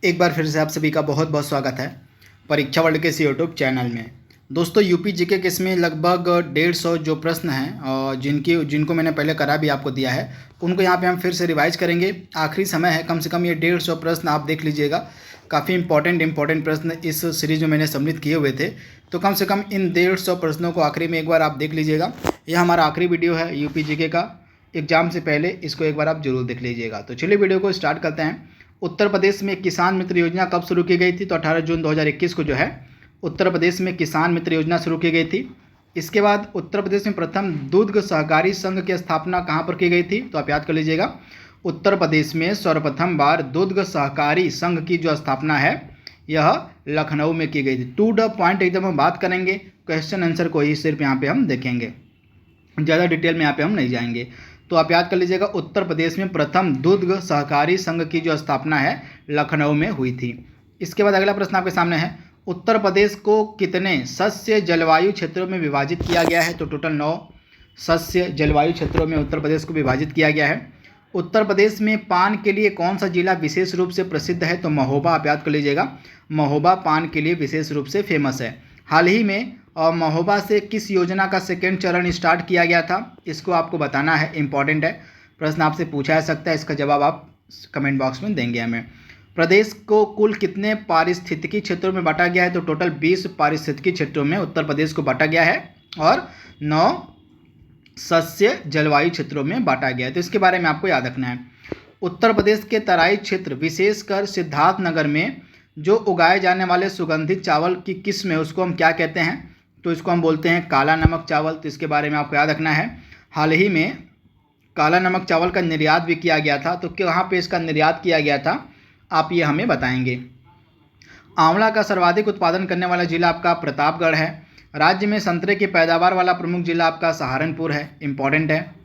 एक बार फिर से आप सभी का बहुत बहुत स्वागत है परीक्षा वर्ल्ड के इस यूट्यूब चैनल में। दोस्तों यूपी जीके के इसमें लगभग 150 जो प्रश्न हैं और जिनको मैंने पहले करा भी आपको दिया है, उनको यहाँ पे हम फिर से रिवाइज करेंगे। आखिरी समय है, कम से कम ये 150 प्रश्न आप देख लीजिएगा। काफ़ी इंपॉर्टेंट प्रश्न इस सीरीज में मैंने सम्मिलित किए हुए थे, तो कम से कम इन 150 प्रश्नों को आखिरी में एक बार आप देख लीजिएगा। यह हमारा आखिरी वीडियो है यूपी जीके का, एग्जाम से पहले इसको एक बार आप जरूर देख लीजिएगा। तो चलिए वीडियो को स्टार्ट करते हैं। उत्तर प्रदेश में किसान मित्र योजना कब शुरू की गई थी? तो 18 जून 2021 को जो है उत्तर प्रदेश में किसान मित्र योजना शुरू की गई थी। इसके बाद उत्तर प्रदेश में प्रथम दुग्ध सहकारी संघ की स्थापना कहाँ पर की गई थी? तो आप याद कर लीजिएगा, उत्तर प्रदेश में सर्वप्रथम बार दुग्ध सहकारी संघ की जो स्थापना है यह लखनऊ में की गई थी। टू द पॉइंट एकदम हम बात करेंगे, क्वेश्चन आंसर को ही सिर्फ यहाँ पे हम देखेंगे, ज़्यादा डिटेल में यहाँ पे हम नहीं जाएंगे। तो आप याद कर लीजिएगा, उत्तर प्रदेश में प्रथम दुग्ध सहकारी संघ की जो स्थापना है लखनऊ में हुई थी। इसके बाद अगला प्रश्न आपके सामने है, उत्तर प्रदेश को कितने शस्य जलवायु क्षेत्रों में विभाजित किया गया है? तो टोटल 9 शस्य जलवायु क्षेत्रों में उत्तर प्रदेश को विभाजित किया गया है। उत्तर प्रदेश में पान के लिए कौन सा जिला विशेष रूप से प्रसिद्ध है? तो महोबा। आप याद कर लीजिएगा, महोबा पान के लिए विशेष रूप से फेमस है। हाल ही में महोबा से किस योजना का सेकेंड चरण स्टार्ट किया गया था? इसको आपको बताना है, इंपॉर्टेंट है, प्रश्न आपसे पूछा जा सकता है, इसका जवाब आप कमेंट बॉक्स में देंगे हमें। प्रदेश को कुल कितने पारिस्थितिकी क्षेत्रों में बांटा गया है? तो टोटल 20 पारिस्थितिकी क्षेत्रों में उत्तर प्रदेश को बांटा गया है और 9 शस्य जलवायु क्षेत्रों में बांटा गया है। तो इसके बारे में आपको याद रखना है। उत्तर प्रदेश के तराई क्षेत्र विशेषकर सिद्धार्थनगर में जो उगाए जाने वाले सुगंधित चावल की किस्म है उसको हम क्या कहते हैं? तो इसको हम बोलते हैं काला नमक चावल। तो इसके बारे में आपको याद रखना है। हाल ही में काला नमक चावल का निर्यात भी किया गया था, तो कहाँ पे इसका निर्यात किया गया था आप ये हमें बताएंगे। आंवला का सर्वाधिक उत्पादन करने वाला जिला आपका प्रतापगढ़ है। राज्य में संतरे की पैदावार वाला प्रमुख जिला आपका सहारनपुर है, इंपॉर्टेंट है।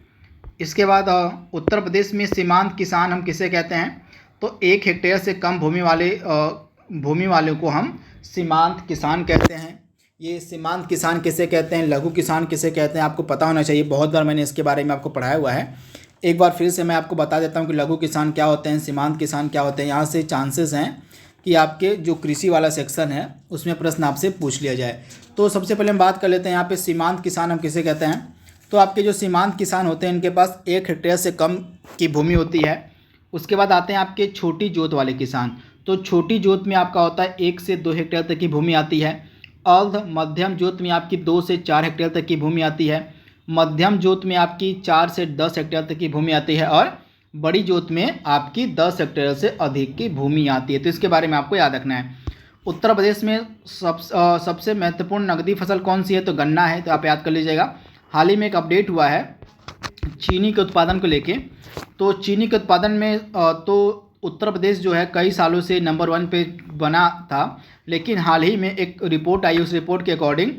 इसके बाद उत्तर प्रदेश में सीमांत किसान हम किसे कहते हैं? तो 1 हेक्टेयर से कम भूमि वाले को हम सीमांत किसान कहते हैं। ये सीमांत किसान किसे कहते हैं, लघु किसान किसे कहते हैं, आपको पता होना चाहिए। बहुत बार मैंने इसके बारे में आपको पढ़ाया हुआ है। एक बार फिर से मैं आपको बता देता हूँ कि लघु किसान क्या होते हैं, सीमांत किसान क्या होते हैं। यहाँ से चांसेस हैं कि आपके जो कृषि वाला सेक्शन है उसमें प्रश्न आपसे पूछ लिया जाए। तो सबसे पहले हम बात कर लेते हैं यहाँ पे सीमांत किसान हम किसे कहते हैं। तो आपके जो सीमांत किसान होते हैं इनके पास 1 हेक्टेयर से कम की भूमि होती है। उसके बाद आते हैं आपके छोटी जोत वाले किसान। तो छोटी जोत में आपका होता है 1 से 2 हेक्टेयर तक की भूमि आती है। अर्ध मध्यम जोत में आपकी 2 से 4 हेक्टेयर तक की भूमि आती है। मध्यम जोत में आपकी 4 से 10 हेक्टेयर तक की भूमि आती है और बड़ी जोत में आपकी 10 हेक्टेयर से अधिक की भूमि आती है। तो इसके बारे में आपको याद रखना है। उत्तर प्रदेश में सबसे महत्वपूर्ण नकदी फसल कौन सी है? तो गन्ना है। तो आप याद कर लीजिएगा। हाल ही में एक अपडेट हुआ है चीनी के उत्पादन को लेके। तो चीनी के उत्पादन में तो उत्तर प्रदेश जो है कई सालों से नंबर 1 पे बना था, लेकिन हाल ही में एक रिपोर्ट आई, उस रिपोर्ट के अकॉर्डिंग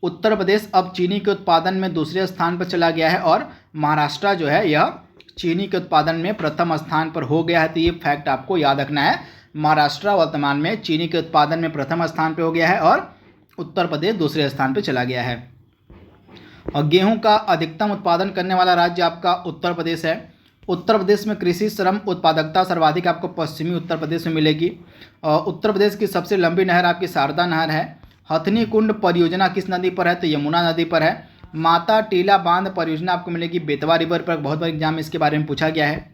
उत्तर प्रदेश अब चीनी के उत्पादन में दूसरे स्थान पर चला गया है और महाराष्ट्र जो है यह चीनी के उत्पादन में प्रथम स्थान पर हो गया है। तो ये फैक्ट आपको याद रखना है। महाराष्ट्र वर्तमान में चीनी के उत्पादन में प्रथम स्थान पर हो गया है और उत्तर प्रदेश दूसरे स्थान पर चला गया है। और गेहूँ का अधिकतम उत्पादन करने वाला राज्य आपका उत्तर प्रदेश है। उत्तर प्रदेश में कृषि श्रम उत्पादकता सर्वाधिक आपको पश्चिमी उत्तर प्रदेश में मिलेगी। उत्तर प्रदेश की सबसे लंबी नहर आपकी शारदा नहर है। हथनी कुंड परियोजना किस नदी पर है? तो यमुना नदी पर है। माता टीला बांध परियोजना आपको मिलेगी बेतवा रिवर पर। बहुत बार एग्जाम में इसके बारे में पूछा गया है।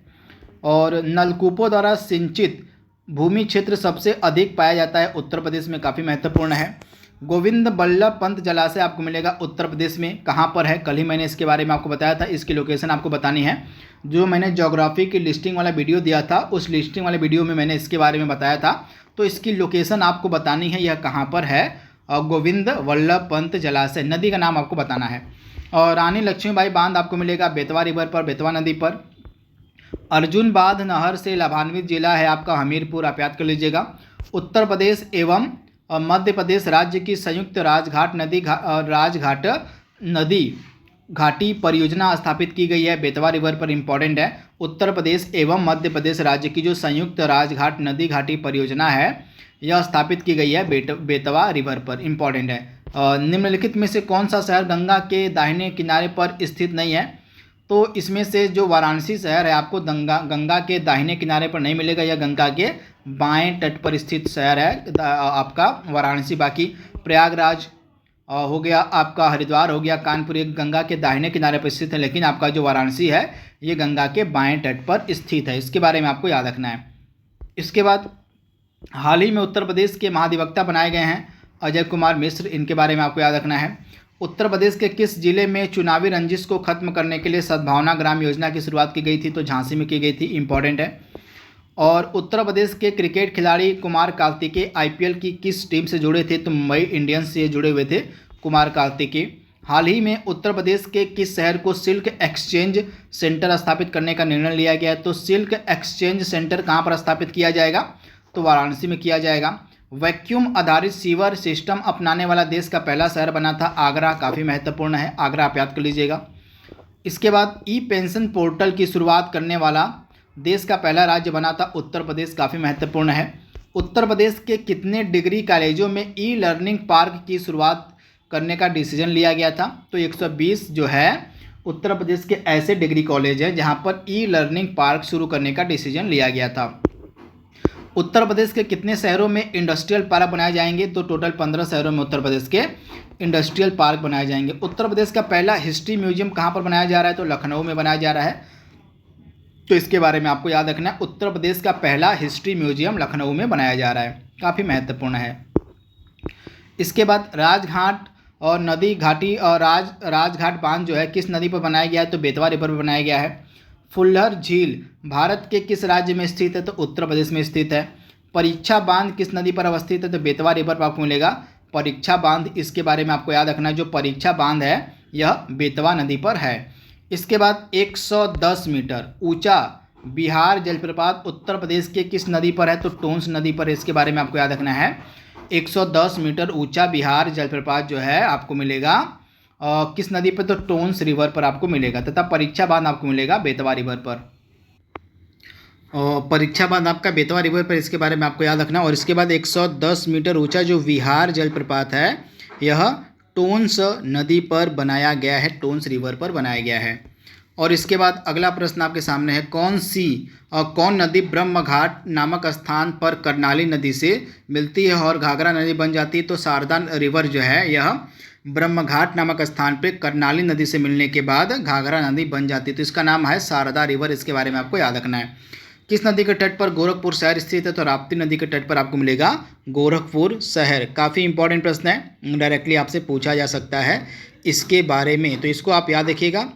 और नलकूपों द्वारा सिंचित भूमि क्षेत्र सबसे अधिक पाया जाता है उत्तर प्रदेश में, काफ़ी महत्वपूर्ण है। गोविंद बल्लभ पंत जलाशय आपको मिलेगा उत्तर प्रदेश में, कहाँ पर है? कल ही मैंने इसके बारे में आपको बताया था। इसकी लोकेशन आपको बतानी है। जो मैंने ज्योग्राफी की लिस्टिंग वाला वीडियो दिया था उस लिस्टिंग वाले वीडियो में मैंने इसके बारे में बताया था। तो इसकी लोकेशन आपको बतानी है, यह कहाँ पर है। और गोविंद वल्लभ पंत जलाशय, नदी का नाम आपको बताना है। और रानी लक्ष्मीबाई बांध आपको मिलेगा बेतवा रिवर पर, बेतवा नदी पर। अर्जुन बांध नहर से लाभान्वित जिला है आपका हमीरपुर। आप याद कर लीजिएगा। उत्तर प्रदेश एवं मध्य प्रदेश राज्य की संयुक्त राजघाट नदी घाटी परियोजना स्थापित की गई है बेतवा रिवर पर, इंपॉर्टेंट है। उत्तर प्रदेश एवं मध्य प्रदेश राज्य की जो संयुक्त राजघाट नदी घाटी परियोजना है यह स्थापित की गई है बेतवा रिवर पर, इंपॉर्टेंट है। निम्नलिखित में से कौन सा शहर गंगा के दाहिने किनारे पर स्थित नहीं है? तो इसमें से जो वाराणसी शहर है आपको गंगा के दाहिने किनारे पर नहीं मिलेगा, यह गंगा के बाएं तट पर स्थित शहर है आपका वाराणसी। बाकी प्रयागराज हो गया, आपका हरिद्वार हो गया, कानपुर, एक गंगा के दाहिने किनारे पर स्थित है, लेकिन आपका जो वाराणसी है ये गंगा के बाएं तट पर स्थित है। इसके बारे में आपको याद रखना है। इसके बाद हाल ही में उत्तर प्रदेश के महाधिवक्ता बनाए गए हैं अजय कुमार मिश्र, इनके बारे में आपको याद रखना है। उत्तर प्रदेश के किस जिले में चुनावी रंजिश को खत्म करने के लिए सद्भावना ग्राम योजना की शुरुआत की गई थी? तो झांसी में की गई थी, इंपॉर्टेंट है। और उत्तर प्रदेश के क्रिकेट खिलाड़ी कुमार कार्तिकेय आईपीएल की किस टीम से जुड़े थे? तो मुंबई इंडियंस से जुड़े हुए थे कुमार कार्तिकेय। हाल ही में उत्तर प्रदेश के किस शहर को सिल्क एक्सचेंज सेंटर स्थापित करने का निर्णय लिया गया है? तो सिल्क एक्सचेंज सेंटर कहाँ पर स्थापित किया जाएगा? तो वाराणसी में किया जाएगा। वैक्यूम आधारित सीवर सिस्टम अपनाने वाला देश का पहला शहर बना था आगरा, काफ़ी महत्वपूर्ण है, आगरा आप याद कर लीजिएगा। इसके बाद ई पेंशन पोर्टल की शुरुआत करने वाला देश का पहला राज्य बना था उत्तर प्रदेश, काफ़ी महत्वपूर्ण है। उत्तर प्रदेश के कितने डिग्री कॉलेजों में ई लर्निंग पार्क की शुरुआत करने का डिसीजन लिया गया था? तो 120 जो है उत्तर प्रदेश के ऐसे डिग्री कॉलेज हैं जहां पर ई लर्निंग पार्क शुरू करने का डिसीजन लिया गया था। उत्तर प्रदेश के कितने शहरों में इंडस्ट्रियल पार्क बनाए जाएंगे? तो टोटल 15 शहरों में उत्तर प्रदेश के इंडस्ट्रियल पार्क बनाए जाएंगे। उत्तर प्रदेश का पहला हिस्ट्री म्यूजियम कहाँ पर बनाया जा रहा है? तो लखनऊ में बनाया जा रहा है, तो इसके बारे में आपको याद रखना है। उत्तर प्रदेश का पहला हिस्ट्री म्यूजियम लखनऊ में बनाया जा रहा है, काफ़ी महत्वपूर्ण है। इसके बाद राजघाट और नदी घाटी और राजघाट बांध जो है किस नदी पर बनाया गया है? तो बेतवा रिवर पर बनाया गया है। फुल्लर झील भारत के किस राज्य में स्थित है? तो उत्तर प्रदेश में स्थित है। परीक्षा बांध किस नदी पर अवस्थित है? तो बेतवा रिवर पर आपको मिलेगा परीक्षा बांध, इसके बारे में आपको याद रखना है। जो परीक्षा बांध है यह बेतवा नदी पर है। इसके बाद 110 मीटर ऊंचा बिहार जलप्रपात उत्तर प्रदेश के किस नदी पर है? तो टोंस नदी पर, इसके बारे में आपको याद रखना है। 110 मीटर ऊंचा बिहार जलप्रपात जो है आपको मिलेगा किस नदी पर? तो टोंस रिवर पर आपको मिलेगा, तथा परीक्षा बांध आपको मिलेगा बेतवा रिवर पर। और परीक्षा बांध आपका बेतवा रिवर पर, इसके बारे में आपको याद रखना। और इसके बाद 110 मीटर ऊंचा जो विहार जलप्रपात है यह टोंस नदी पर बनाया गया है, टोंस रिवर पर बनाया गया है। और इसके बाद अगला प्रश्न आपके सामने है, कौन नदी ब्रह्म घाट नामक स्थान पर कर्नाली नदी से मिलती है और घाघरा नदी बन जाती है? तो शारदा रिवर जो है यह ब्रह्म घाट नामक स्थान पे कर्नाली नदी से मिलने के बाद घाघरा नदी बन जाती है, तो इसका नाम है शारदा रिवर, इसके बारे में आपको याद रखना है। किस नदी के तट पर गोरखपुर शहर स्थित है? तो राप्ती नदी के तट पर आपको मिलेगा गोरखपुर शहर। काफ़ी इंपॉर्टेंट प्रश्न है, डायरेक्टली आपसे पूछा जा सकता है इसके बारे में, तो इसको आप याद रखिएगा।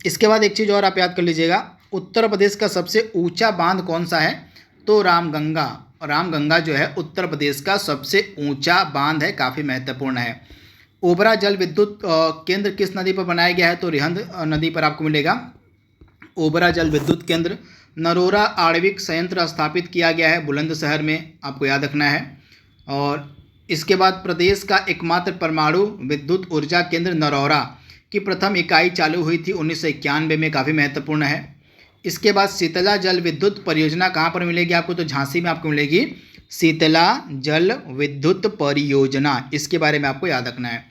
इसके बाद एक चीज़ और आप याद कर लीजिएगा, उत्तर प्रदेश का सबसे ऊंचा बांध कौन सा है? तो रामगंगा। रामगंगा जो है उत्तर प्रदेश का सबसे ऊंचा बांध है, काफ़ी महत्वपूर्ण है। ओबरा जल विद्युत केंद्र किस नदी पर बनाया गया है? तो रिहंद नदी पर आपको मिलेगा ओबरा जल विद्युत केंद्र। नरोरा आणविक संयंत्र स्थापित किया गया है बुलंदशहर में, आपको याद रखना है। और इसके बाद प्रदेश का एकमात्र परमाणु विद्युत ऊर्जा केंद्र नरौरा की प्रथम इकाई चालू हुई थी 1991 में, काफ़ी महत्वपूर्ण है। इसके बाद शीतला जल विद्युत परियोजना कहाँ पर मिलेगी आपको? तो झांसी में आपको मिलेगी शीतला जल विद्युत परियोजना, इसके बारे में आपको याद रखना है।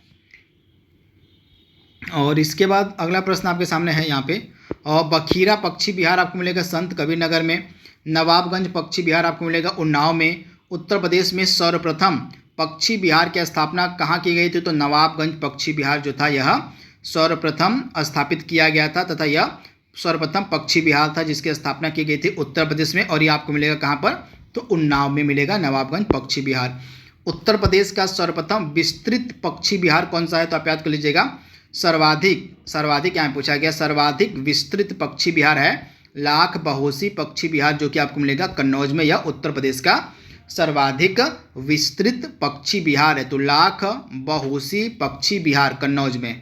और इसके बाद अगला प्रश्न आपके सामने है यहाँ पे, और बखीरा पक्षी विहार आपको मिलेगा संत कबीर नगर में। नवाबगंज पक्षी विहार आपको मिलेगा उन्नाव में। उत्तर प्रदेश में सर्वप्रथम पक्षी विहार की स्थापना कहाँ की गई थी? तो नवाबगंज पक्षी विहार जो था यह सर्वप्रथम स्थापित किया गया था, तथा यह सर्वप्रथम पक्षी विहार था जिसकी स्थापना की गई थी उत्तर प्रदेश में। और ये आपको मिलेगा कहाँ पर? तो उन्नाव में मिलेगा नवाबगंज पक्षी विहार। उत्तर प्रदेश का सर्वप्रथम विस्तृत पक्षी विहार कौन सा है? तो आप याद कर लीजिएगा, सर्वाधिक यहाँ पूछा गया, सर्वाधिक विस्तृत पक्षी विहार है लाख बहोसी पक्षी विहार, जो कि आपको मिलेगा कन्नौज में। यह उत्तर प्रदेश का सर्वाधिक विस्तृत पक्षी विहार है, तो लाख बहोसी पक्षी विहार कन्नौज में।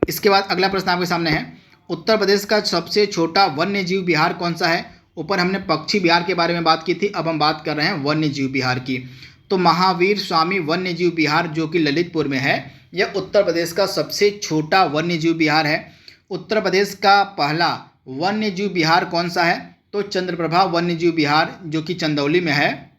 इसके बाद अगला प्रश्न आपके सामने है, उत्तर प्रदेश का सबसे छोटा वन्य जीव विहार कौन सा है? ऊपर हमने पक्षी विहार के बारे में बात की थी, अब हम बात कर रहे हैं वन्य जीव विहार की। तो महावीर स्वामी वन्य जीव विहार जो कि ललितपुर में है, यह उत्तर प्रदेश का सबसे छोटा वन्य जीव विहार है। उत्तर प्रदेश का पहला वन्य जीव विहार कौन सा है? तो चंद्रप्रभा वन्य जीव विहार जो कि चंदौली में है,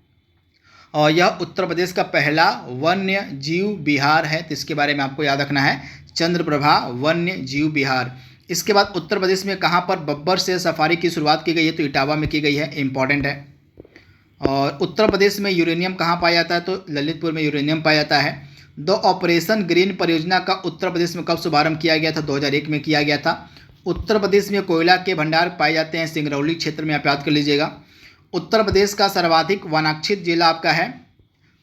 और यह उत्तर प्रदेश का पहला वन्य जीव विहार है, तो इसके बारे में आपको याद रखना है, चंद्रप्रभा वन्य जीव विहार। इसके बाद उत्तर प्रदेश में कहाँ पर बब्बर से सफारी की शुरुआत की गई है? तो इटावा में की गई है, इंपॉर्टेंट है। और उत्तर प्रदेश में यूरेनियम कहाँ पाया जाता है? तो ललितपुर में यूरेनियम पाया जाता है। द ऑपरेशन ग्रीन परियोजना का उत्तर प्रदेश में कब शुभारंभ किया गया था? 2001 में किया गया था। उत्तर प्रदेश में कोयला के भंडार पाए जाते हैं सिंगरौली क्षेत्र में, आप याद कर लीजिएगा। उत्तर प्रदेश का सर्वाधिक वनाच्छादित जिला आपका है,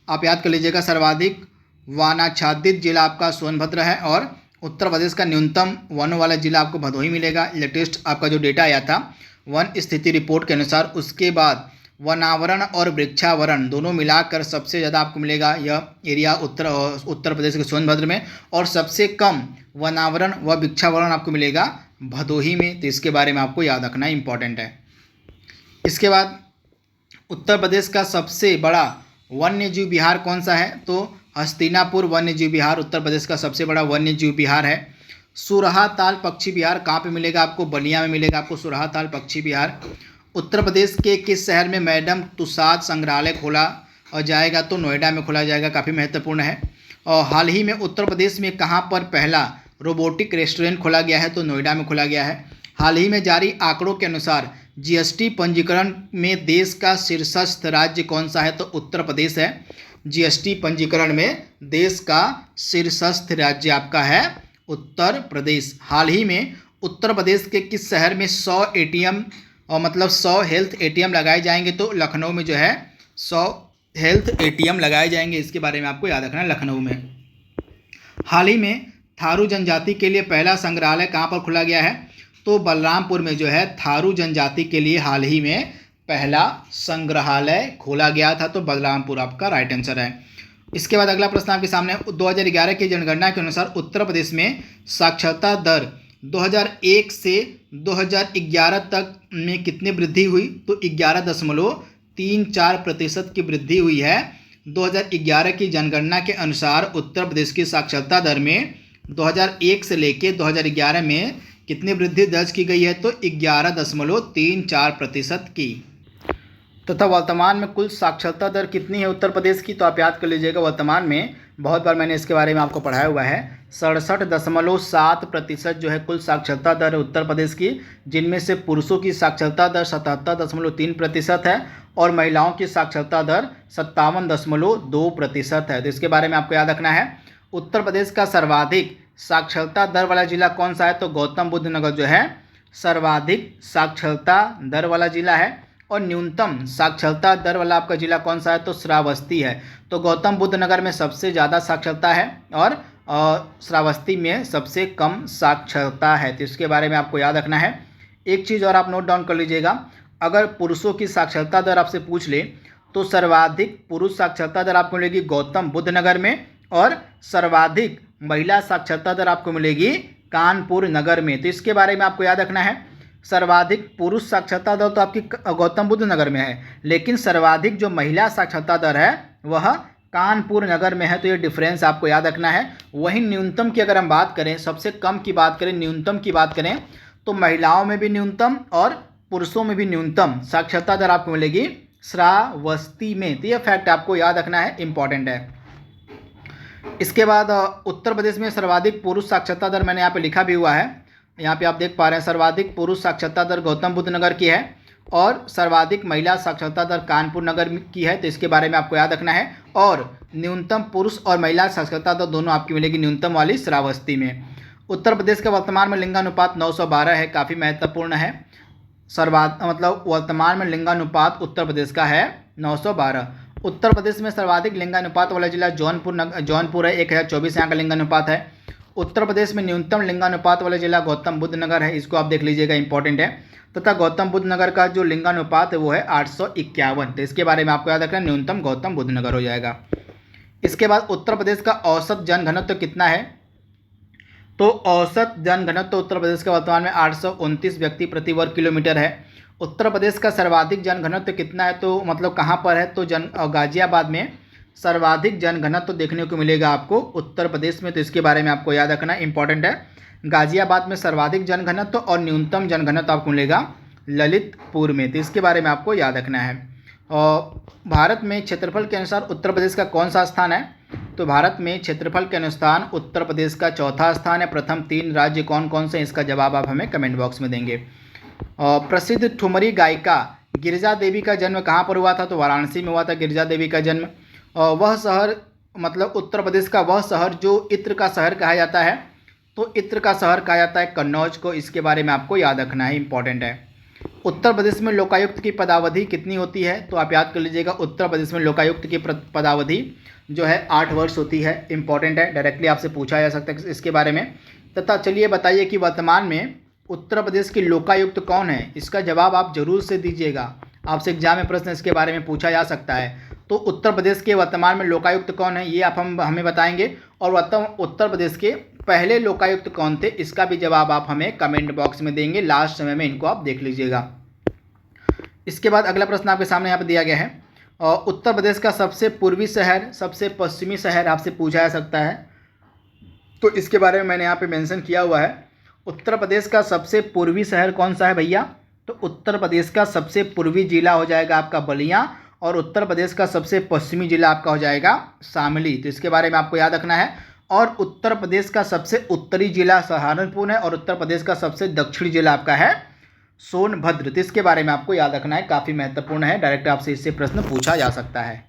आप याद कर लीजिएगा, सर्वाधिक वनाच्छादित जिला आपका सोनभद्र है। और उत्तर प्रदेश का न्यूनतम वनों वाला जिला आपको भदोही मिलेगा। लेटेस्ट आपका जो डेटा आया था वन स्थिति रिपोर्ट के अनुसार, उसके बाद वनावरण और वृक्षावरण दोनों मिलाकर सबसे ज़्यादा आपको मिलेगा यह एरिया उत्तर प्रदेश के सोनभद्र में, और सबसे कम वनावरण व वृक्षावरण आपको मिलेगा भदोही में। तो इसके बारे में आपको याद रखना इंपॉर्टेंट है। इसके बाद उत्तर प्रदेश का सबसे बड़ा वन्य जीव विहार कौन सा है? तो हस्तिनापुर वन्य जीव विहार उत्तर प्रदेश का सबसे बड़ा वन्य जीव विहार है। सुरहा ताल पक्षी विहार कहाँ पे मिलेगा आपको? बलिया में मिलेगा आपको सुरहा ताल पक्षी विहार। उत्तर प्रदेश के किस शहर में मैडम तुसाद संग्रहालय खोला जाएगा? तो नोएडा में खोला जाएगा, काफ़ी महत्वपूर्ण है। और हाल ही में उत्तर प्रदेश में कहाँ पर पहला रोबोटिक रेस्टोरेंट खोला गया है? तो नोएडा में खोला गया है। हाल ही में जारी आंकड़ों के अनुसार जीएसटी पंजीकरण में देश का शीर्षस्थ राज्य कौन सा है? तो उत्तर प्रदेश है। जीएसटी पंजीकरण में देश का शीर्षस्थ राज्य आपका है उत्तर प्रदेश। हाल ही में उत्तर प्रदेश के किस शहर में 100 एटीएम और मतलब 100 हेल्थ एटीएम लगाए जाएंगे? तो लखनऊ में जो है 100 हेल्थ एटीएम लगाए जाएंगे, इसके बारे में आपको याद रखना है, लखनऊ में। हाल ही में थारू जनजाति के लिए पहला संग्रहालय कहाँ पर खोला गया है? तो बलरामपुर में जो है थारू जनजाति के लिए हाल ही में पहला संग्रहालय खोला गया था, तो बलरामपुर आपका राइट आंसर है। इसके बाद अगला प्रश्न आपके सामने 2011 की जनगणना के अनुसार उत्तर प्रदेश में साक्षरता दर 2001 से 2011 तक में कितनी वृद्धि हुई? तो 11.34% की वृद्धि हुई है। 2011 की जनगणना के अनुसार उत्तर प्रदेश की साक्षरता दर में 2001 से लेकर 2011 में कितनी वृद्धि दर्ज की गई है? तो 11.34% की। तथा वर्तमान में कुल साक्षरता दर कितनी है उत्तर प्रदेश की? तो आप याद कर लीजिएगा, वर्तमान में बहुत बार मैंने इसके बारे में आपको पढ़ाया हुआ है, 67.7% जो है कुल साक्षरता दर है उत्तर प्रदेश की, जिनमें से पुरुषों की साक्षरता दर 77.3% है और महिलाओं की साक्षरता दर 57.2% है। तो इसके बारे में आपको याद रखना है। उत्तर प्रदेश का सर्वाधिक साक्षरता दर वाला जिला कौन सा है? तो गौतम बुद्ध नगर जो है सर्वाधिक साक्षरता दर वाला जिला है। और न्यूनतम साक्षरता दर वाला आपका जिला कौन सा है? तो श्रावस्ती है। तो गौतम बुद्ध नगर में सबसे ज़्यादा साक्षरता है और श्रावस्ती में सबसे कम साक्षरता है। तो इसके बारे में आपको याद रखना है। एक चीज़ और आप नोट डाउन कर लीजिएगा, अगर पुरुषों की साक्षरता दर आपसे पूछ ले तो सर्वाधिक पुरुष साक्षरता दर आपको मिलेगी गौतम बुद्ध नगर में, और सर्वाधिक महिला साक्षरता दर आपको मिलेगी कानपुर नगर में। तो इसके बारे में आपको याद रखना है, सर्वाधिक पुरुष साक्षरता दर तो आपकी गौतम बुद्ध नगर में है, लेकिन सर्वाधिक जो महिला साक्षरता दर है वह कानपुर नगर में है। तो ये डिफरेंस आपको याद रखना है। वहीं न्यूनतम की अगर हम बात करें, सबसे कम की बात करें, न्यूनतम की बात करें, तो महिलाओं में भी न्यूनतम और पुरुषों में भी न्यूनतम साक्षरता दर आपको मिलेगी श्रावस्ती में। तो यह फैक्ट आपको याद रखना है, इंपॉर्टेंट है। इसके बाद उत्तर प्रदेश में सर्वाधिक पुरुष साक्षरता दर मैंने यहाँ पे लिखा भी हुआ है, यहाँ पे आप देख पा रहे हैं, सर्वाधिक पुरुष साक्षरता दर गौतम बुद्ध नगर की है और सर्वाधिक महिला साक्षरता दर कानपुर नगर की है। तो इसके बारे में आपको याद रखना है। और न्यूनतम पुरुष और महिला साक्षरता दर दोनों आपकी मिलेगी न्यूनतम वाली श्रावस्ती में। उत्तर प्रदेश का वर्तमान में लिंगानुपात 912 है, काफ़ी महत्वपूर्ण है। मतलब वर्तमान में लिंगानुपात उत्तर प्रदेश का है 912। उत्तर प्रदेश में सर्वाधिक लिंगानुपात वाला जिला जौनपुर है, 1024 यहाँ का लिंगानुपात है। उत्तर प्रदेश में न्यूनतम लिंगानुपात वाला जिला गौतम बुद्ध नगर है, इसको आप देख लीजिएगा, इंपॉर्टेंट है। तथा गौतम बुद्ध नगर का जो लिंगानुपात है वो है 851। तो इसके बारे में आपको याद रखना, न्यूनतम गौतम बुद्ध नगर हो जाएगा। इसके बाद उत्तर प्रदेश का औसत जनघनत्व कितना है? तो औसत जनघनत्व उत्तर प्रदेश का वर्तमान में 829 व्यक्ति प्रति वर्ग किलोमीटर है। उत्तर प्रदेश का सर्वाधिक जनघनत्व कितना है? तो मतलब कहाँ पर है? तो गाजियाबाद में सर्वाधिक जनघनत्व देखने को मिलेगा आपको उत्तर प्रदेश में। तो इसके बारे में आपको याद रखना, इंपॉर्टेंट है। गाजियाबाद में सर्वाधिक जनघनत्व और न्यूनतम जनघनत्व आपको मिलेगा ललितपुर में। तो इसके बारे में आपको याद रखना है। और भारत में क्षेत्रफल के अनुसार उत्तर प्रदेश का कौन सा स्थान है? तो भारत में क्षेत्रफल के अनुसार उत्तर प्रदेश का चौथा स्थान है। प्रथम 3 राज्य कौन कौन से, इसका जवाब आप हमें कमेंट बॉक्स में देंगे। और प्रसिद्ध ठुमरी गायिका गिरिजा देवी का जन्म कहाँ पर हुआ था? तो वाराणसी में हुआ था गिरिजा देवी का जन्म। और वह शहर मतलब उत्तर प्रदेश का वह शहर जो इत्र का शहर कहा जाता है, तो इत्र का शहर कहा जाता है कन्नौज को। इसके बारे में आपको याद रखना है, इंपॉर्टेंट है। उत्तर प्रदेश में लोकायुक्त की पदावधि कितनी होती है? तो आप याद कर लीजिएगा, उत्तर प्रदेश में लोकायुक्त की पदावधि जो है 8 वर्ष होती है। इंपॉर्टेंट है, डायरेक्टली आपसे पूछा जा सकता है इसके बारे में। तथा चलिए बताइए कि वर्तमान में उत्तर प्रदेश के लोकायुक्त कौन है? इसका जवाब आप जरूर से दीजिएगा, आपसे एग्जाम में प्रश्न इसके बारे में पूछा जा सकता है। तो उत्तर प्रदेश के वर्तमान में लोकायुक्त कौन है, ये आप हमें बताएंगे। और उत्तर प्रदेश के पहले लोकायुक्त कौन थे, इसका भी जवाब आप हमें कमेंट बॉक्स में देंगे। लास्ट समय में इनको आप देख लीजिएगा। इसके बाद अगला प्रश्न आपके सामने यहाँ पर दिया गया है, उत्तर प्रदेश का सबसे पूर्वी शहर, सबसे पश्चिमी शहर आपसे पूछा जा सकता है। तो इसके बारे में मैंने यहाँ पे मेंशन किया हुआ है। उत्तर प्रदेश का सबसे पूर्वी शहर कौन सा है भैया? तो उत्तर प्रदेश का सबसे पूर्वी जिला हो जाएगा आपका बलिया, और उत्तर प्रदेश का सबसे पश्चिमी जिला आपका हो जाएगा शामली। तो इसके बारे में आपको याद रखना है। और उत्तर प्रदेश का सबसे उत्तरी जिला सहारनपुर है, और उत्तर प्रदेश का सबसे दक्षिणी जिला आपका है सोनभद्र। तो इसके बारे में आपको याद रखना है, काफ़ी महत्वपूर्ण है, डायरेक्ट आपसे इससे प्रश्न पूछा जा सकता है।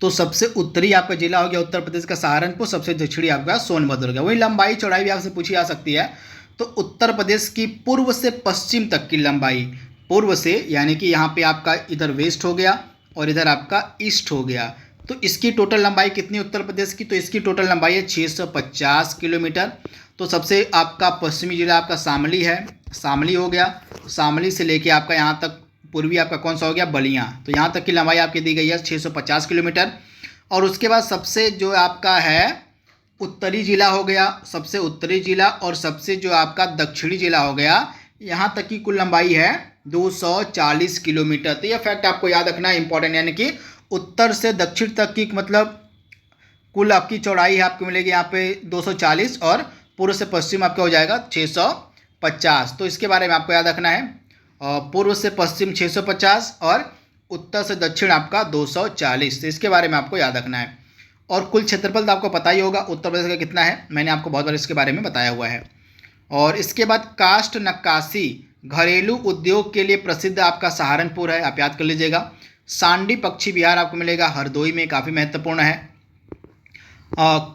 तो सबसे उत्तरी आपका जिला हो गया उत्तर प्रदेश का सहारनपुर, सबसे दक्षिणी आपका सोनभद्र हो गया। वही लंबाई चौड़ाई भी आपसे पूछी जा सकती है। तो उत्तर प्रदेश की पूर्व से पश्चिम तक की लंबाई, पूर्व से यानी कि यहाँ पे आपका इधर वेस्ट हो गया और इधर आपका ईस्ट हो गया, तो इसकी टोटल लंबाई कितनी उत्तर प्रदेश की? तो इसकी टोटल लंबाई है 650 किलोमीटर। तो सबसे आपका पश्चिमी जिला आपका शामली है, शामली हो गया। शामली से लेके आपका यहाँ तक पूर्वी आपका कौन सा हो गया? बलिया। तो यहाँ तक की लंबाई आपकी दी गई है 650 किलोमीटर। और उसके बाद सबसे जो आपका है उत्तरी जिला हो गया, सबसे उत्तरी जिला, और सबसे जो आपका दक्षिणी जिला हो गया, यहाँ तक की कुल लंबाई है 240 किलोमीटर। तो यह फैक्ट आपको याद रखना है, इंपॉर्टेंट। यानी कि उत्तर से दक्षिण तक की मतलब कुल आपकी चौड़ाई है आपको मिलेगी यहाँ पे 240, और पूर्व से पश्चिम आपका हो जाएगा 650। तो इसके बारे में आपको याद रखना है, पूर्व से पश्चिम 650 और उत्तर से दक्षिण आपका 240। तो इसके बारे में आपको याद रखना है। और कुल क्षेत्रफल तो आपको पता ही होगा उत्तर प्रदेश का कितना है, मैंने आपको बहुत बार इसके बारे में बताया हुआ है। और इसके बाद काष्ठ नक्काशी घरेलू उद्योग के लिए प्रसिद्ध आपका सहारनपुर है, आप याद कर लीजिएगा। सांडी पक्षी विहार आपको मिलेगा हरदोई में, काफ़ी महत्वपूर्ण है।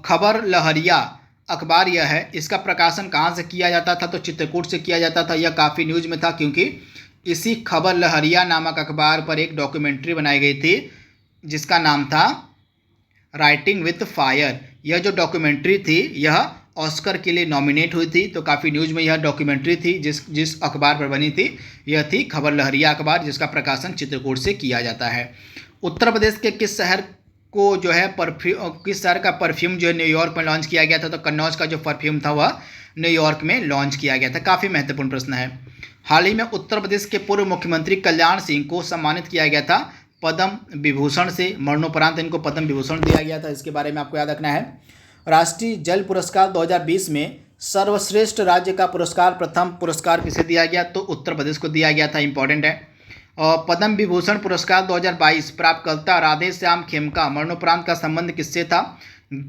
खबर लहरिया अखबार यह है, इसका प्रकाशन कहाँ से किया जाता था? तो चित्रकूट से किया जाता था। यह काफ़ी न्यूज़ में था, क्योंकि इसी खबर लहरिया नामक अखबार पर एक डॉक्यूमेंट्री बनाई गई थी जिसका नाम था राइटिंग विथ फायर। यह जो डॉक्यूमेंट्री थी यह ऑस्कर के लिए नॉमिनेट हुई थी। तो काफ़ी न्यूज़ में यह डॉक्यूमेंट्री थी जिस अखबार पर बनी थी, यह थी खबर लहरिया अखबार, जिसका प्रकाशन चित्रकूट से किया जाता है। उत्तर प्रदेश के किस शहर को जो है किस शहर का परफ्यूम जो है न्यूयॉर्क में लॉन्च किया गया था? तो कन्नौज का जो परफ्यूम था वह न्यूयॉर्क में लॉन्च किया गया था। काफ़ी महत्वपूर्ण प्रश्न है। हाल ही में उत्तर प्रदेश के पूर्व मुख्यमंत्री कल्याण सिंह को सम्मानित किया गया था पद्म विभूषण से, मरणोपरांत इनको पद्म विभूषण दिया गया था। इसके बारे में आपको याद रखना है। राष्ट्रीय जल पुरस्कार 2020 में सर्वश्रेष्ठ राज्य का पुरस्कार, प्रथम पुरस्कार किसे दिया गया? तो उत्तर प्रदेश को दिया गया था, इंपॉर्टेंट है। और पद्म विभूषण पुरस्कार 2022 प्राप्तकर्ता राधे श्याम खेमका, मरणोपरांत का संबंध किससे था?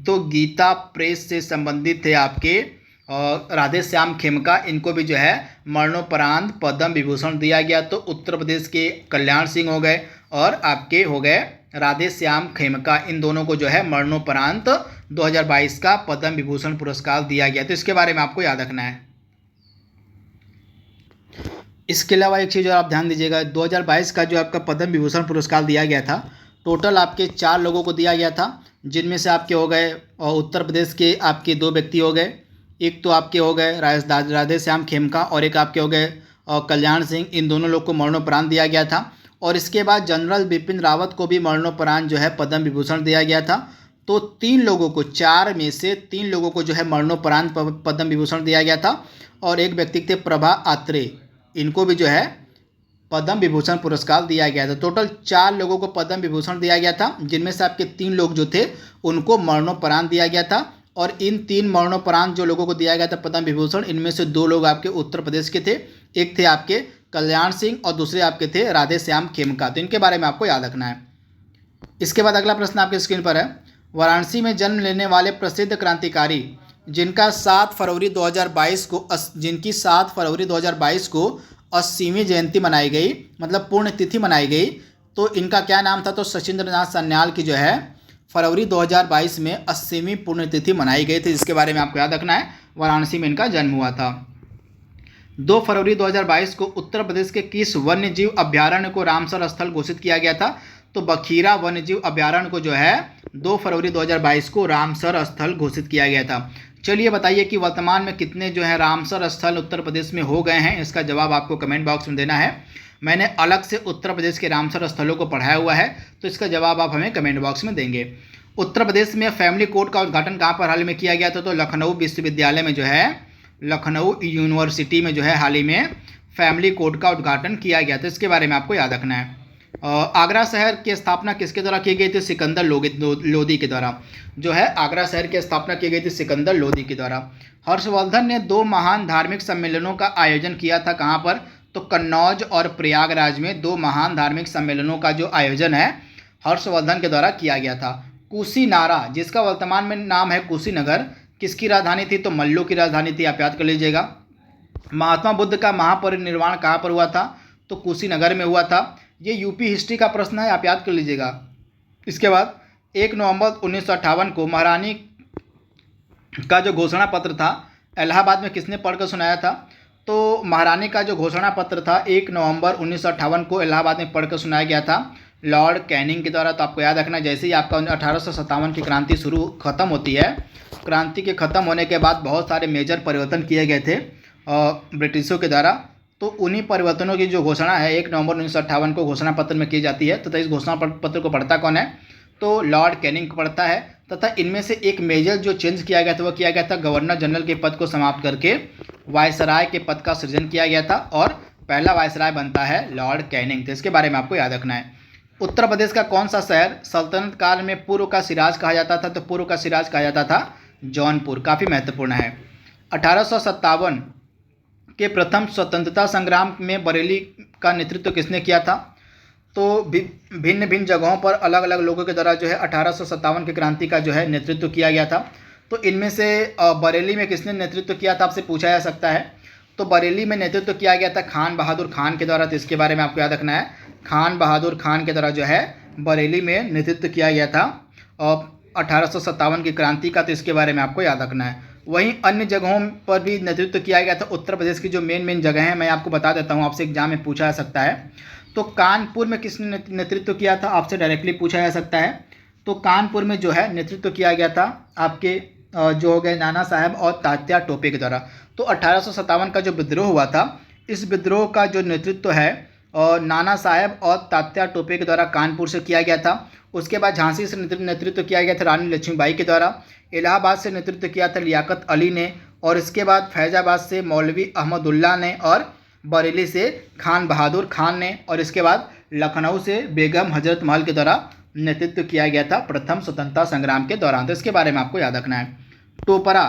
तो गीता प्रेस से संबंधित थे आपके राधे श्याम खेमका, इनको भी जो है मरणोपरांत पद्म विभूषण दिया गया। तो उत्तर प्रदेश के कल्याण सिंह हो गए और आपके हो गए राधे श्याम खेमका, इन दोनों को जो है मरणोपरांत 2022 का पद्म विभूषण पुरस्कार दिया गया। तो इसके बारे में आपको याद रखना है। इसके अलावा एक चीज़ और आप ध्यान दीजिएगा, 2022 का जो आपका पद्म विभूषण पुरस्कार दिया गया था, टोटल आपके 4 लोगों को दिया गया था, जिनमें से आपके हो गए उत्तर प्रदेश के आपके 2 व्यक्ति हो गए। एक तो आपके हो गए राधे श्याम खेमका और एक आपके हो गए कल्याण सिंह, इन दोनों लोग को मरणोपरांत दिया गया था। और इसके बाद जनरल बिपिन रावत को भी मरणोपरांत जो है पद्म विभूषण दिया गया था। तो 3 लोगों को, 4 में से 3 लोगों को जो है मरणोपरांत पद्म विभूषण दिया गया था। और एक व्यक्ति थे प्रभा आत्रे, इनको भी जो है पद्म विभूषण पुरस्कार दिया गया था। टोटल 4 लोगों को पद्म विभूषण दिया गया था, जिनमें से आपके 3 लोग जो थे उनको मरणोपरांत दिया गया था। और इन 3 मरणोपरांत जो लोगों को दिया गया था पद्म विभूषण, इनमें से 2 लोग आपके उत्तर प्रदेश के थे, एक थे आपके कल्याण सिंह और दूसरे आपके थे राधे श्याम खेमका। तो इनके बारे में आपको याद रखना है। इसके बाद अगला प्रश्न आपके स्क्रीन पर है, वाराणसी में जन्म लेने वाले प्रसिद्ध क्रांतिकारी जिनकी 7 फरवरी 2022 को 80वीं जयंती मनाई गई, मतलब पूर्ण तिथि मनाई गई, तो इनका क्या नाम था? तो सचिंद्र नाथ सान्याल की जो है फरवरी 2022 में 80वीं पुण्यतिथि मनाई गई थी, जिसके बारे में आपको याद रखना है। वाराणसी में इनका जन्म हुआ था। 2 फरवरी 2022 को उत्तर प्रदेश के किस वन्य जीव अभ्यारण्य को रामसर स्थल घोषित किया गया था? तो बखीरा वन्य जीव अभ्यारण्य को जो है 2 फरवरी 2022 को रामसर स्थल घोषित किया गया था। चलिए बताइए कि वर्तमान में कितने जो है रामसर स्थल उत्तर प्रदेश में हो गए हैं? इसका जवाब आपको कमेंट बॉक्स में देना है। मैंने अलग से उत्तर प्रदेश के रामसर स्थलों को पढ़ाया हुआ है, तो इसका जवाब आप हमें कमेंट बॉक्स में देंगे। उत्तर प्रदेश में फैमिली कोर्ट का उद्घाटन कहाँ पर हाल में किया गया था? तो लखनऊ विश्वविद्यालय में जो है, लखनऊ यूनिवर्सिटी में जो है हाल ही में फैमिली कोर्ट का उद्घाटन किया गया था। इसके बारे में आपको याद रखना है। आगरा शहर की स्थापना किसके द्वारा की गई थी? सिकंदर लोदी के द्वारा जो है आगरा शहर की स्थापना की गई थी सिकंदर लोदी के द्वारा। हर्षवर्धन ने 2 महान धार्मिक सम्मेलनों का आयोजन किया था, कहाँ पर? तो कन्नौज और प्रयागराज में 2 महान धार्मिक सम्मेलनों का जो आयोजन है हर्षवर्धन के द्वारा किया गया था। कुशीनारा, जिसका वर्तमान में नाम है कुशीनगर, किसकी राजधानी थी? तो मल्लू की राजधानी थी, आप याद कर लीजिएगा। महात्मा बुद्ध का महापरिनिर्वाण कहाँ पर हुआ था? तो कुशीनगर में हुआ था। ये यूपी हिस्ट्री का प्रश्न है, आप याद कर लीजिएगा। इसके बाद 1 नवंबर 1958 को महारानी का जो घोषणा पत्र था इलाहाबाद में किसने पढ़कर सुनाया था? तो महारानी का जो घोषणा पत्र था 1 नवंबर 1958 को इलाहाबाद में पढ़कर सुनाया गया था लॉर्ड कैनिंग के द्वारा। तो आपको याद रखना, जैसे ही आपका 1857 की क्रांति खत्म होती है, क्रांति के ख़त्म होने के बाद बहुत सारे मेजर परिवर्तन किए गए थे ब्रिटिशों के द्वारा। तो उन्हीं परिवर्तनों की जो घोषणा है 1 नवंबर 1958 को घोषणा पत्र में की जाती है। तथा इस घोषणा पत्र को पढ़ता कौन है? तो लॉर्ड कैनिंग को पढ़ता है। तथा इनमें से एक मेजर जो चेंज किया गया था, वह किया गया था गवर्नर जनरल के पद को समाप्त करके वायसराय के पद का सृजन किया गया था, और पहला वायसराय बनता है लॉर्ड कैनिंग। तो इसके बारे में आपको याद रखना है। उत्तर प्रदेश का कौन सा शहर सल्तनत काल में पूर्व का सिराज कहा जाता था? तो पूर्व का सिराज कहा जाता था जौनपुर। काफ़ी महत्वपूर्ण है। 1857 के प्रथम स्वतंत्रता संग्राम में बरेली का नेतृत्व किसने किया था? तो भिन्न भिन्न जगहों पर अलग अलग लोगों के द्वारा जो है 1857 की क्रांति का जो है नेतृत्व किया गया था। तो इनमें से बरेली में किसने नेतृत्व किया था, आपसे पूछा जा सकता है। तो बरेली में नेतृत्व किया गया था खान बहादुर खान के द्वारा। तो इसके बारे में आपको याद रखना है, खान बहादुर खान के द्वारा जो है बरेली में नेतृत्व किया गया था और 1857 की क्रांति का। तो इसके बारे में आपको याद रखना है। वहीं अन्य जगहों पर भी नेतृत्व किया गया था। उत्तर प्रदेश की जो मेन जगह हैं मैं आपको बता देता हूँ, आपसे एग्जाम में पूछा जा सकता है। तो कानपुर में किसने नेतृत्व किया था, आपसे डायरेक्टली पूछा जा सकता है। तो कानपुर में जो है नेतृत्व किया गया था आपके जो हो गए नाना साहब और तात्या टोपे के द्वारा। तो 1857 का जो विद्रोह हुआ था, इस विद्रोह का जो नेतृत्व है नाना साहब और तात्या टोपे के द्वारा कानपुर से किया गया था। उसके बाद झांसी से नेतृत्व किया गया था रानी लक्ष्मीबाई के द्वारा। इलाहाबाद से नेतृत्व किया था लियाकत अली ने, और इसके बाद फैज़ाबाद से मौलवी अहमदुल्ला ने, और बरेली से खान बहादुर खान ने, और इसके बाद लखनऊ से बेगम हजरत महल के द्वारा नेतृत्व किया गया था प्रथम स्वतंत्रता संग्राम के दौरान। तो इसके बारे में आपको याद रखना है। टोपरा,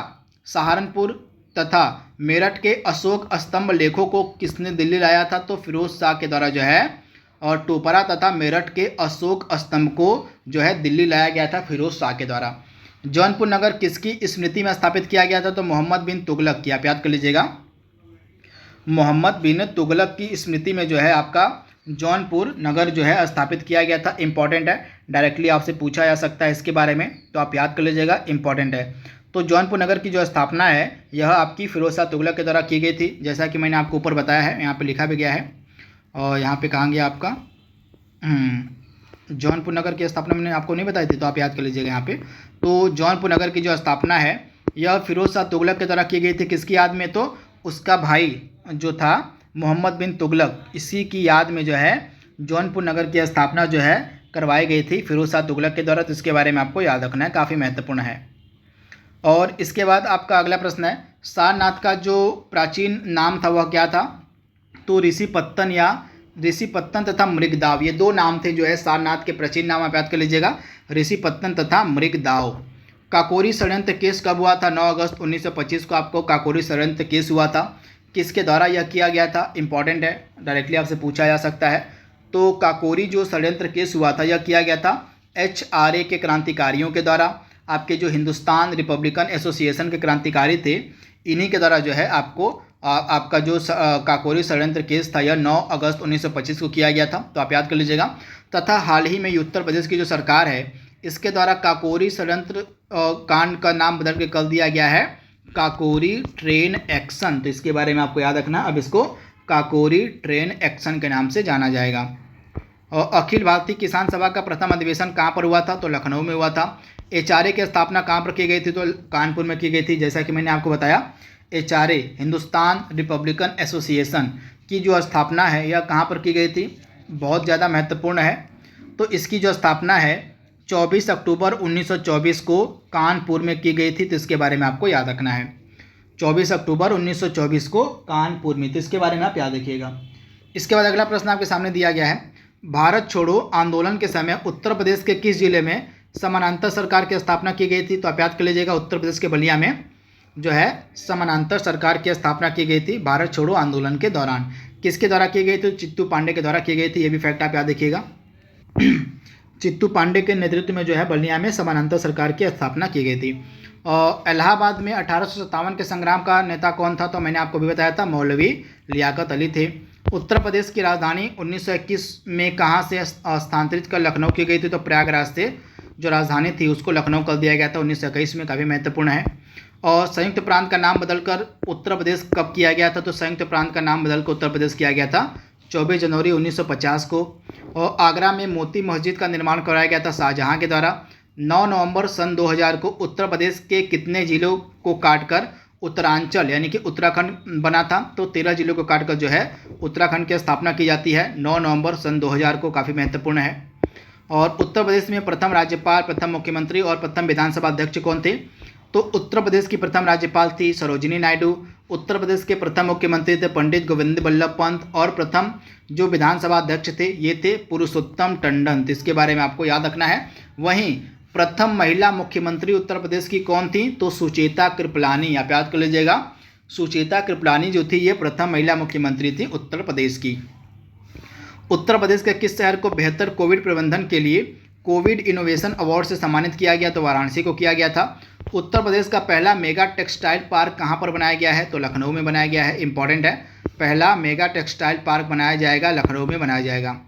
सहारनपुर तथा मेरठ के अशोक स्तंभ लेखों को किसने दिल्ली लाया था? तो फिरोज शाह के द्वारा जो है, और टोपरा तथा मेरठ के अशोक स्तंभ को जो है दिल्ली लाया गया था फिरोज शाह के द्वारा। जौनपुर नगर किसकी स्मृति में स्थापित किया गया था? तो मोहम्मद बिन तुगलक की, आप याद कर लीजिएगा। मोहम्मद बिन तुगलक की स्मृति में जो है आपका जौनपुर नगर जो है स्थापित किया गया था। इंपॉर्टेंट है, डायरेक्टली आपसे पूछा जा सकता है इसके बारे में, तो आप याद कर लीजिएगा, इंपॉर्टेंट है। तो जौनपुर नगर की जो स्थापना है यह आपकी फिरोज शाह तुगलक के द्वारा की गई थी, जैसा कि मैंने आपको ऊपर बताया है, यहाँ पे लिखा भी गया है। और यहाँ पे कहाँ गया आपका जौनपुर नगर की स्थापना मैंने आपको नहीं बताई थी, तो आप याद कर लीजिएगा यहाँ पे। तो जौनपुर नगर की जो स्थापना है यह फिरोज शाह तुगलक के द्वारा की गई थी। किसकी याद में? तो उसका भाई जो था मोहम्मद बिन तुगलक, इसी की याद में जो है जौनपुर नगर की स्थापना जो है करवाई गई थी फिरोज शाह तुगलक के द्वारा। तो इसके बारे में आपको याद रखना है, काफ़ी महत्वपूर्ण है। और इसके बाद आपका अगला प्रश्न है, सारनाथ का जो प्राचीन नाम था वह क्या था? तो ऋषिपत्तन तथा मृगदाव, ये 2 नाम थे जो है सारनाथ के प्राचीन नाम, आप याद कर लीजिएगा, ऋषिपत्तन तथा मृगदाव। काकोरी षड्यंत्र केस कब हुआ था? 9 अगस्त 1925 को आपको काकोरी षड्यंत्र केस हुआ था। किसके द्वारा यह किया गया था? इंपॉर्टेंट है, डायरेक्टली आपसे पूछा जा सकता है। तो काकोरी जो षड्यंत्र केस हुआ था यह किया गया था HRA के क्रांतिकारियों के द्वारा। आपके जो हिंदुस्तान रिपब्लिकन एसोसिएशन के क्रांतिकारी थे, इन्हीं के द्वारा जो है आपको आपका जो काकोरी षड्यंत्र केस था यह 9 अगस्त 1925 को किया गया था, तो आप याद कर लीजिएगा। तथा हाल ही में उत्तर प्रदेश की जो सरकार है इसके द्वारा काकोरी षड्यंत्र कांड का नाम बदल के कर दिया गया है काकोरी ट्रेन एक्शन। तो इसके बारे में आपको याद रखना, अब इसको काकोरी ट्रेन एक्शन के नाम से जाना जाएगा। और अखिल भारतीय किसान सभा का प्रथम अधिवेशन कहाँ पर हुआ था? तो लखनऊ में हुआ था। एचआरए की स्थापना कहाँ पर की गई थी? तो कानपुर में की गई थी। जैसा कि मैंने आपको बताया, एचआरए हिंदुस्तान रिपब्लिकन एसोसिएशन की जो स्थापना है यह कहाँ पर की गई थी? बहुत ज़्यादा महत्वपूर्ण है। तो इसकी जो स्थापना है 24 अक्टूबर 1924 को कानपुर में की गई थी। तो इसके बारे में आपको याद रखना है, 24 अक्टूबर 1924 को कानपुर में। तो इसके बारे में आप याद रखिएगा। इसके बाद अगला प्रश्न आपके सामने दिया गया है, भारत छोड़ो आंदोलन के समय उत्तर प्रदेश के किस जिले में समानांतर सरकार की स्थापना की गई थी? तो आप याद कर लीजिएगा, उत्तर प्रदेश के बलिया में जो है समानांतर सरकार की स्थापना की गई थी भारत छोड़ो आंदोलन के दौरान। किसके द्वारा की गई थी? चित्तू पांडे के द्वारा की गई थी। ये भी फैक्ट आप याद रखिएगा। चित्तू पांडे के नेतृत्व में जो है बलिया में समानांतर सरकार की स्थापना की गई थी। और इलाहाबाद में 1857 के संग्राम का नेता कौन था? तो मैंने आपको भी बताया था, मौलवी लियाकत अली थे। उत्तर प्रदेश की राजधानी 1921 में कहाँ से स्थानांतरित कर लखनऊ की गई थी? तो प्रयागराज से जो राजधानी थी उसको लखनऊ कर दिया गया था 1921 में। काफ़ी महत्वपूर्ण है। और संयुक्त प्रांत का नाम बदलकर उत्तर प्रदेश कब किया गया था? तो संयुक्त प्रांत का नाम बदलकर उत्तर प्रदेश किया गया था 24 जनवरी 1950 को। और आगरा में मोती मस्जिद का निर्माण कराया गया था शाहजहां के द्वारा। 9 नवंबर सन 2000 को उत्तर प्रदेश के कितने जिलों को काटकर उत्तरांचल यानी कि उत्तराखंड बना था? तो 13 जिलों को काटकर जो है उत्तराखंड की स्थापना की जाती है 9 नवंबर सन 2000 को। काफ़ी महत्वपूर्ण है। और उत्तर प्रदेश में प्रथम राज्यपाल, प्रथम मुख्यमंत्री और प्रथम विधानसभा अध्यक्ष कौन थे? तो उत्तर प्रदेश की प्रथम राज्यपाल थी सरोजिनी नायडू। उत्तर प्रदेश के प्रथम मुख्यमंत्री थे पंडित गोविंद बल्लभ पंत। और प्रथम जो विधानसभा अध्यक्ष थे ये थे पुरुषोत्तम टंडन। तो इसके बारे में आपको याद रखना है। वहीं प्रथम महिला मुख्यमंत्री उत्तर प्रदेश की कौन थी? तो सुचेता कृपलानी। आप याद कर लीजिएगा, सुचेता कृपलानी जो थी ये प्रथम महिला मुख्यमंत्री थी उत्तर प्रदेश की। उत्तर प्रदेश के किस शहर को बेहतर कोविड प्रबंधन के लिए कोविड इनोवेशन अवार्ड से सम्मानित किया गया? तो वाराणसी को किया गया था। उत्तर प्रदेश का पहला मेगा टेक्सटाइल पार्क कहाँ पर बनाया गया है? तो लखनऊ में बनाया गया है। इंपॉर्टेंट है, पहला मेगा टेक्सटाइल पार्क बनाया जाएगा लखनऊ में बनाया जाएगा।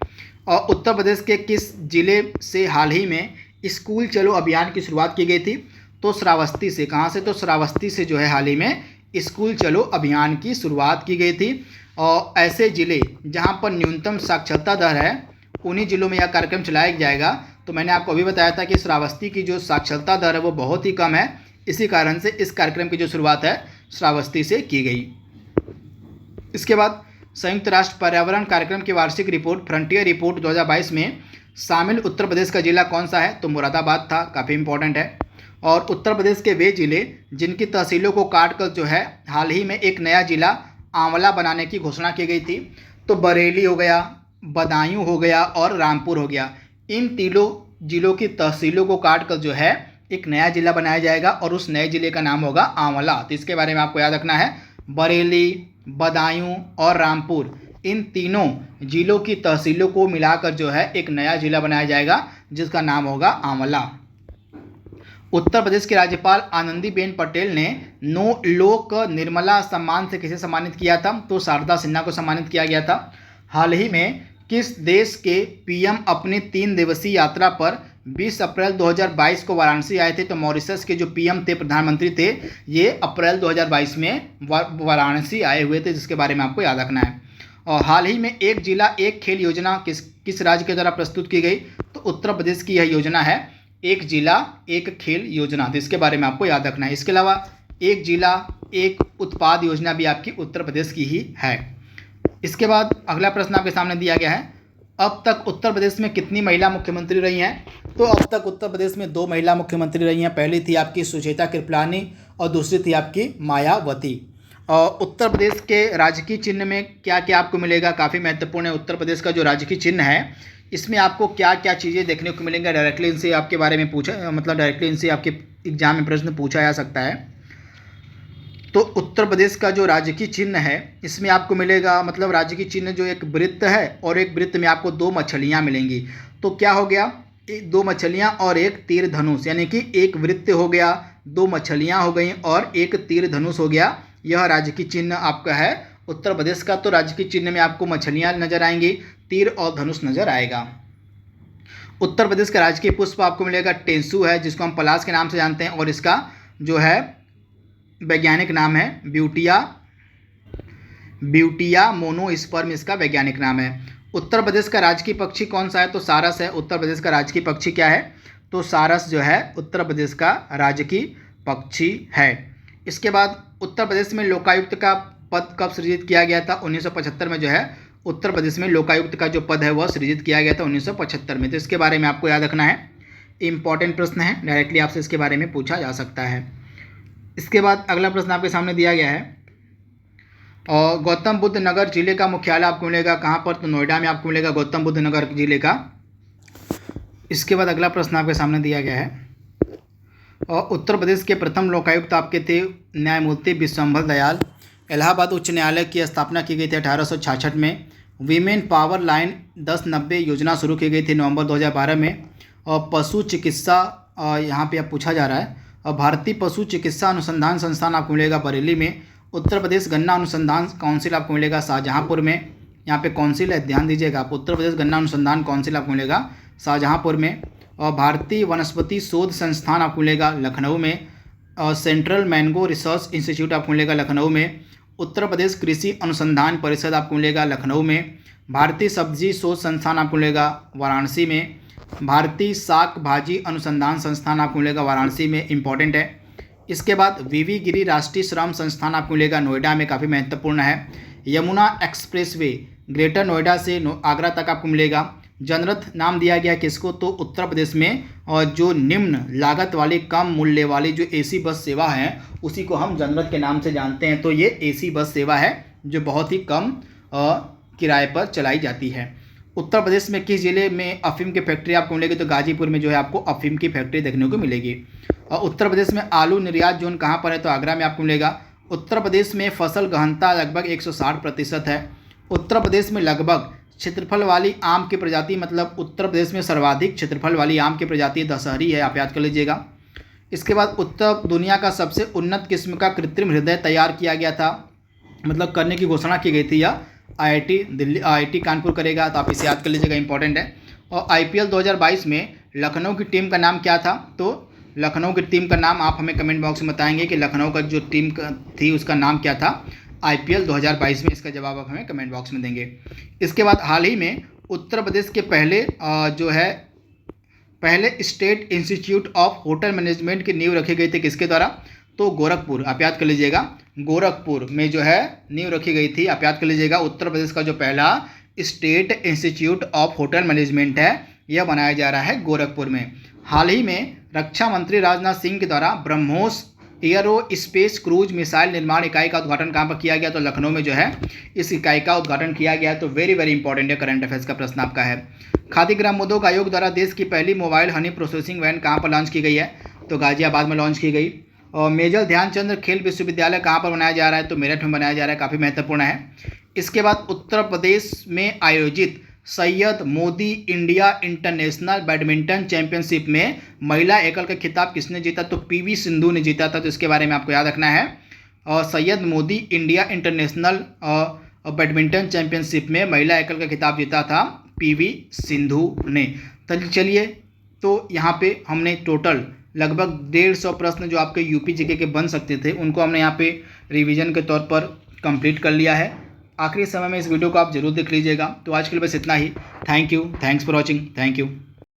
और उत्तर प्रदेश के किस जिले से हाल ही में स्कूल चलो अभियान की शुरुआत की गई थी? तो श्रावस्ती से। कहाँ से? तो श्रावस्ती से जो है हाल ही में स्कूल चलो अभियान की शुरुआत की गई थी। और ऐसे ज़िले जहाँ पर न्यूनतम साक्षरता दर है उन्हीं ज़िलों में यह कार्यक्रम चलाया जाएगा। तो मैंने आपको अभी बताया था कि श्रावस्ती की जो साक्षरता दर है वो बहुत ही कम है, इसी कारण से इस कार्यक्रम की जो शुरुआत है श्रावस्ती से की गई। इसके बाद संयुक्त राष्ट्र पर्यावरण कार्यक्रम की वार्षिक रिपोर्ट फ्रंटियर रिपोर्ट 2022 में शामिल उत्तर प्रदेश का जिला कौन सा है? तो मुरादाबाद था। काफ़ी इंपॉर्टेंट है। और उत्तर प्रदेश के वे जिले जिनकी तहसीलों को काटकर जो है हाल ही में एक नया जिला आंवला बनाने की घोषणा की गई थी, तो बरेली हो गया, बदायूं हो गया और रामपुर हो गया। इन तीनों जिलों की तहसीलों को काटकर जो है एक नया जिला बनाया जाएगा और उस नए जिले का नाम होगा आंवला। तो इसके बारे में आपको याद रखना है, बरेली, बदायूं और रामपुर इन तीनों जिलों की तहसीलों को मिलाकर जो है एक नया जिला बनाया जाएगा जिसका नाम होगा आंवला। उत्तर प्रदेश के राज्यपाल आनंदीबेन पटेल ने नो लोक निर्मला सम्मान से किसे सम्मानित किया था? तो शारदा सिन्हा को सम्मानित किया गया था। हाल ही में किस देश के पीएम अपनी 3 दिवसीय यात्रा पर 20 अप्रैल 2022 को वाराणसी आए थे? तो मॉरिशस के जो पीएम थे, प्रधानमंत्री थे, ये अप्रैल 2022 में वाराणसी आए हुए थे, जिसके बारे में आपको याद रखना है। और हाल ही में एक जिला एक खेल योजना किस राज्य के द्वारा प्रस्तुत की गई? तो उत्तर प्रदेश की यह योजना है एक जिला एक खेल योजना। तो इसके बारे में आपको याद रखना है। इसके अलावा एक जिला एक उत्पाद योजना भी आपकी उत्तर प्रदेश की ही है। इसके बाद अगला प्रश्न आपके सामने दिया गया है, अब तक उत्तर प्रदेश में कितनी महिला मुख्यमंत्री रही हैं? तो अब तक उत्तर प्रदेश में 2 महिला मुख्यमंत्री रही हैं। पहली थी आपकी सुचेता कृपलानी और दूसरी थी आपकी मायावती। और उत्तर प्रदेश के राजकीय चिन्ह में क्या क्या आपको मिलेगा? काफ़ी महत्वपूर्ण है। उत्तर प्रदेश का जो राजकीय चिन्ह है इसमें आपको क्या क्या चीज़ें देखने को मिलेंगे? डायरेक्टली इनसे आपके बारे में डायरेक्टली इनसे आपके एग्जाम में प्रश्न पूछा जा सकता है। तो उत्तर प्रदेश का जो राजकीय चिन्ह है इसमें आपको मिलेगा, राजकीय चिन्ह जो एक वृत्त है और एक वृत्त में आपको 2 मछलियाँ मिलेंगी। तो क्या हो गया? 2 मछलियाँ और एक तीर धनुष, यानी कि एक वृत्त हो गया, 2 मछलियाँ हो गई और एक तीर धनुष हो गया। यह राजकीय चिन्ह आपका है उत्तर प्रदेश का। तो राजकीय चिन्ह में आपको मछलियाँ नजर आएंगी, तीर और धनुष नजर आएगा। उत्तर प्रदेश का राजकीय पुष्प आपको मिलेगा टेंसू है, जिसको हम पलाश के नाम से जानते हैं, और इसका जो है वैज्ञानिक नाम है ब्यूटिया मोनोस्पर्म, इसका वैज्ञानिक नाम है। उत्तर प्रदेश का राजकीय पक्षी कौन सा है? तो सारस है। उत्तर प्रदेश का राजकीय पक्षी क्या है? तो सारस जो है उत्तर प्रदेश का राजकीय पक्षी है। इसके बाद उत्तर प्रदेश में लोकायुक्त का पद कब सृजित किया गया था? 1975 में जो है उत्तर प्रदेश में लोकायुक्त का जो पद है वह सृजित किया गया था 1975 में। तो इसके बारे में आपको याद रखना है, इंपॉर्टेंट प्रश्न है, डायरेक्टली आपसे इसके बारे में पूछा जा सकता है। इसके बाद अगला प्रश्न आपके सामने दिया गया है, और गौतम बुद्ध नगर जिले का मुख्यालय आपको मिलेगा कहाँ पर? तो नोएडा में आपको मिलेगा गौतम बुद्ध नगर जिले का। इसके बाद अगला प्रश्न आपके सामने दिया गया है, और उत्तर प्रदेश के प्रथम लोकायुक्त आपके थे न्यायमूर्ति विश्वम्भर दयाल। इलाहाबाद उच्च न्यायालय की स्थापना की गई थी 1866 में। वीमेन पावर लाइन 1090 योजना शुरू की गई थी नवंबर 2012 में। और पशु चिकित्सा यहाँ पे अब पूछा जा रहा है, और भारतीय पशु चिकित्सा अनुसंधान संस्थान आपको मिलेगा बरेली में। उत्तर प्रदेश गन्ना अनुसंधान काउंसिल आपको मिलेगा शाहजहाँपुर में। यहाँ पे काउंसिल है, ध्यान दीजिएगा आप, उत्तर प्रदेश गन्ना अनुसंधान काउंसिल आपको मिलेगा शाहजहाँपुर में। और भारतीय वनस्पति शोध संस्थान आपको मिलेगा लखनऊ में। और सेंट्रल मैंगो रिसर्च इंस्टीट्यूट आपको मिलेगा लखनऊ में। उत्तर प्रदेश कृषि अनुसंधान परिषद आपको मिलेगा लखनऊ में। भारतीय सब्जी शोध संस्थान आपको मिलेगा वाराणसी में। भारतीय शाक भाजी अनुसंधान संस्थान आपको मिलेगा वाराणसी में, इंपॉर्टेंट है। इसके बाद वीवी गिरी राष्ट्रीय श्रम संस्थान आपको मिलेगा नोएडा में, काफ़ी महत्वपूर्ण है। यमुना एक्सप्रेसवे ग्रेटर नोएडा से आगरा तक आपको मिलेगा। जनरथ नाम दिया गया किसको? तो उत्तर प्रदेश में और जो निम्न लागत वाली कम मूल्य वाली जो एसी बस सेवा है उसी को हम जनरथ के नाम से जानते हैं। तो ये एसी बस सेवा है जो बहुत ही कम किराए पर चलाई जाती है। उत्तर प्रदेश में किस जिले में अफीम की फैक्ट्री आपको मिलेगी? तो गाजीपुर में जो है आपको अफीम की फैक्ट्री देखने को मिलेगी। और उत्तर प्रदेश में आलू निर्यात जोन कहाँ पर है? तो आगरा में आपको मिलेगा। उत्तर प्रदेश में फसल गहनता लगभग 160% है। उत्तर प्रदेश में लगभग क्षेत्रफल वाली आम की प्रजाति, मतलब उत्तर प्रदेश में सर्वाधिक क्षेत्रफल वाली आम की प्रजाति दशहरी है, आप याद कर लीजिएगा। इसके बाद उत्तर दुनिया का सबसे उन्नत किस्म का कृत्रिम हृदय तैयार किया गया था, मतलब करने की घोषणा की गई थी, या आईआईटी दिल्ली आईआईटी कानपुर करेगा, तो आप इसे याद कर लीजिएगा, इंपॉर्टेंट है। और आईपीएल 2022 में लखनऊ की टीम का नाम क्या था? तो लखनऊ की टीम का नाम आप हमें कमेंट बॉक्स में बताएंगे कि लखनऊ का जो टीम थी उसका नाम क्या था आईपीएल 2022 में। इसका जवाब आप हमें कमेंट बॉक्स में देंगे। इसके बाद हाल ही में उत्तर प्रदेश के पहले state institute of hotel management की नींव रखी गई थी किसके द्वारा? तो गोरखपुर, आप याद कर लीजिएगा, गोरखपुर में जो है नींव रखी गई थी, आप याद कर लीजिएगा। उत्तर प्रदेश का जो पहला state institute of hotel management है यह बनाया जा रहा है गोरखपुर में। हाल ही में रक्षा मंत्री राजनाथ सिंह के द्वारा BrahMos aero space cruise missile निर्माण इकाई का उद्घाटन कहाँ पर किया गया? तो लखनऊ में जो है इस इकाई का उद्घाटन किया गया है। तो वेरी वेरी इंपॉर्टेंट है, करंट अफेयर्स का प्रश्न आपका है। खादी ग्राम उद्योग आयोग द्वारा देश की पहली मोबाइल हनी प्रोसेसिंग वैन कहाँ पर लॉन्च की गई है? तो गाजियाबाद में लॉन्च की गई। और मेजर ध्यानचंद खेल विश्वविद्यालय कहाँ पर बनाया जा रहा है? तो मेरठ में बनाया जा रहा है, काफ़ी महत्वपूर्ण है। इसके बाद उत्तर प्रदेश में आयोजित Syed Modi India international badminton championship में महिला एकल का खिताब किसने जीता? तो पीवी सिंधु ने जीता था। तो इसके बारे में आपको याद रखना है। और Syed Modi India international badminton championship में महिला एकल का खिताब जीता था पीवी सिंधु ने। तो चलिए, तो यहाँ पे हमने टोटल लगभग 150 प्रश्न जो आपके यूपी जीके के बन सकते थे उनको हमने यहाँ पे रिवीजन के तौर पर कंप्लीट कर लिया है। आखिरी समय में इस वीडियो को आप जरूर देख लीजिएगा। तो आज के लिए बस इतना ही। Thank you, thanks for watching, thank you.